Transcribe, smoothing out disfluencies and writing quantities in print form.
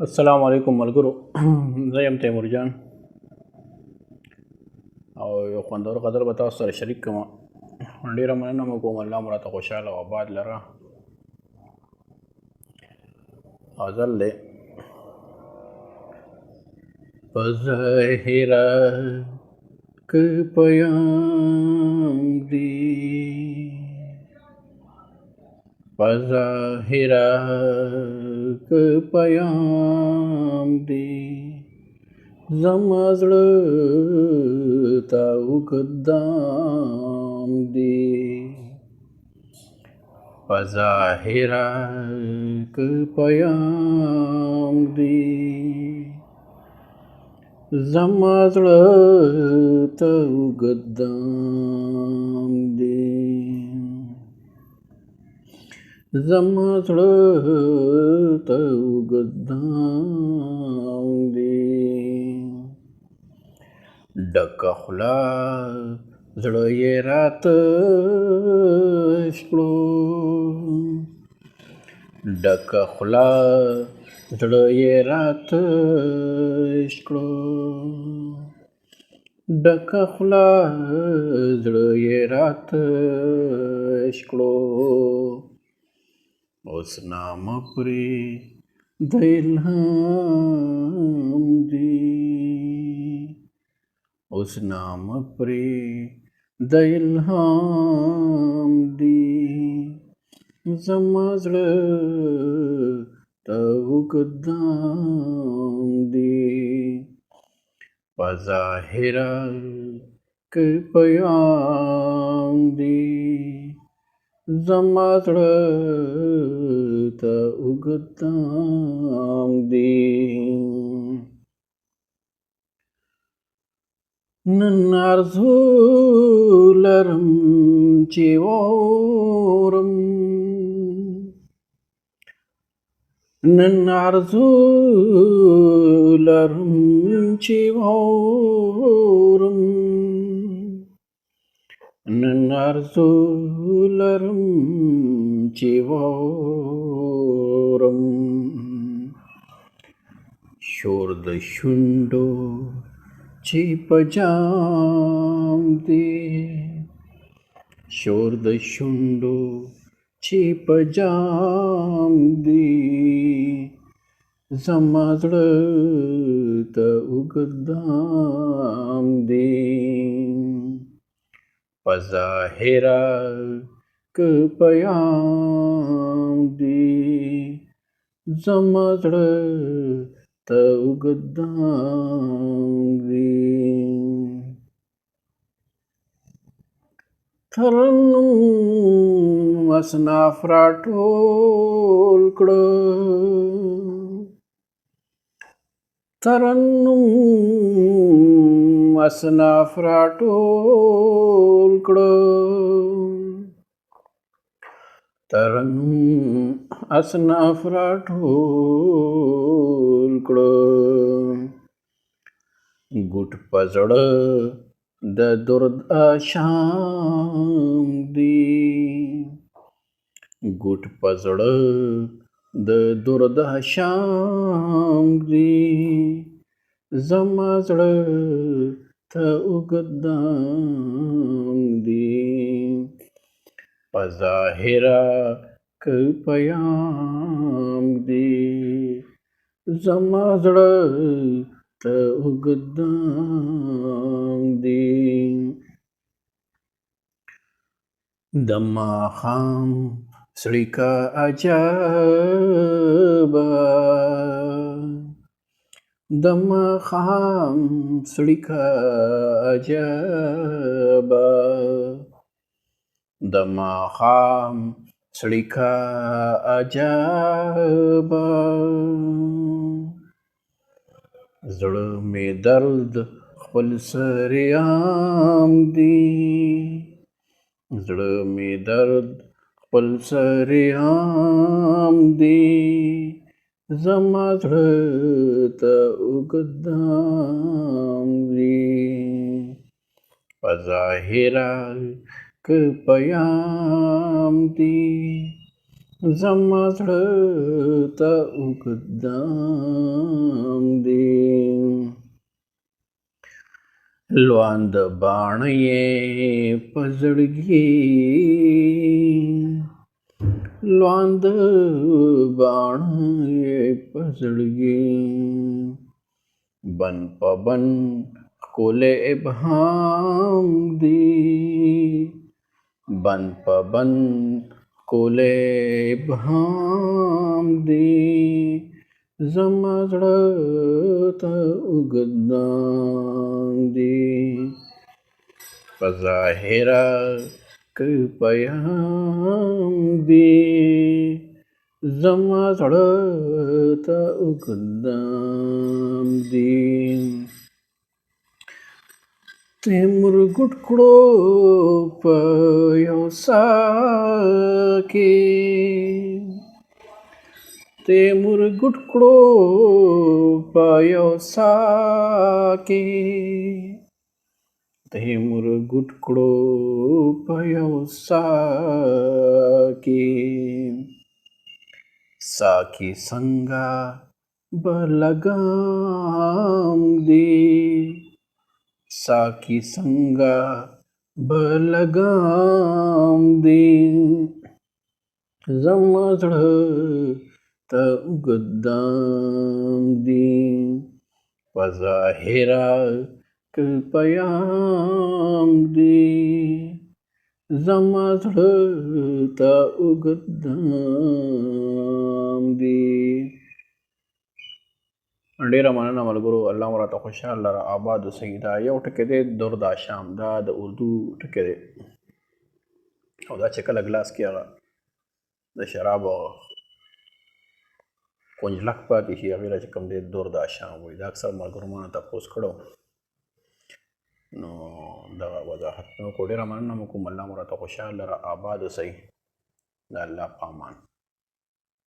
السلام علیکم ملګرو. زه یم تیمور جان او یو خوندور غزل به تاسو سره شریک کوم. ډیره مننه مو کوم، الله مو راته خوشحاله او آباد لره. غزل دی: په ظاهره که پیام دی، په ظاهره که پیام دی، زما زړه ته اوږدام دی. په ظاهره که پیام دی، زما زړه ته اوږدام دی. زما زړه ته اوږدام دی. ډکه خوله زړه یې راتش کړو، ډکه خوله زړه یې راتش کړو، ډکه خوله زړه یې راتش کړو. اوس نامه پرې د الهام دی، اوس نامه پرې د الهام دی. زما زړه ته اوږدام دی. په ظاهره که پیام دی، زما زړه ته اوږدام دی. نن ارزو لرم چې واورم، نن ارزو لرم چې واورم، نن ارزو لرم چې واورم. شور د شونډو چې په جام دی، شور د شونډو چې په جام دی، زما زړه ته اوږدام دی. په ظاهره که پیام دی، زما زړه ته اوږدام دی. ترنم اصناف راټول کړه، ترنم اصناف راټول کړه، ترنم اصناف راټول کړه. ګوټ په زړه د درد آشام دی، ګوټ په زړه د درد آشام دی. زما زړه ته اوږدام دی. په ظاهره که پیام دی، زما زړه ته اوږدام دی. د ماښام څړیکه عجبه، د ماښام څړیکه عجبه، د ماښام څړیکه عجبه. زړه مې درد خپل سریام دی، زړه مې درد خپل سریام دی. زما زړه ته اوږدام دی. په ظاهره که پیام دی، زما زړه ته اوږد دام دی لوند باڼه یې په زړګي لوند باڼه یې په زړګي بن په بن ښکلی ابهام دی بن په بن ښکلی ابهام دی زما زړه ته اوږد دام دی په ظاهره که پیام دی زما زړه ته اوږد دام دی تیمور ګډ کړو په یو ساه کې تیمور ګډ کړو په یو ساه کې تیمور ګډ کړو په یو ساه کې ساه کې څنګه به لګام دی ساه کې څنګه به لګام دی زما زړه ته اوږد دام دی په ظاهره که پیام دی زما زړه ته اوږد دام دی ډیره مننه ملګرو الله مو راته خوشحال لره آباد اوسئ دا یو ټکی دی درد آشام دا د اردو ټکی دی او دا چې کله ګلاس کې هغه د شرابو کنجلک پاتې شي هغې له چې کوم دی درد آشام وایي دا اکثر ملګرو ما نه تپوس کړو نو دغه وضاحت مې وکړو ډېره مننه مو کوم الله مو راته خوشحال لره آباد اوسئ د الله په امان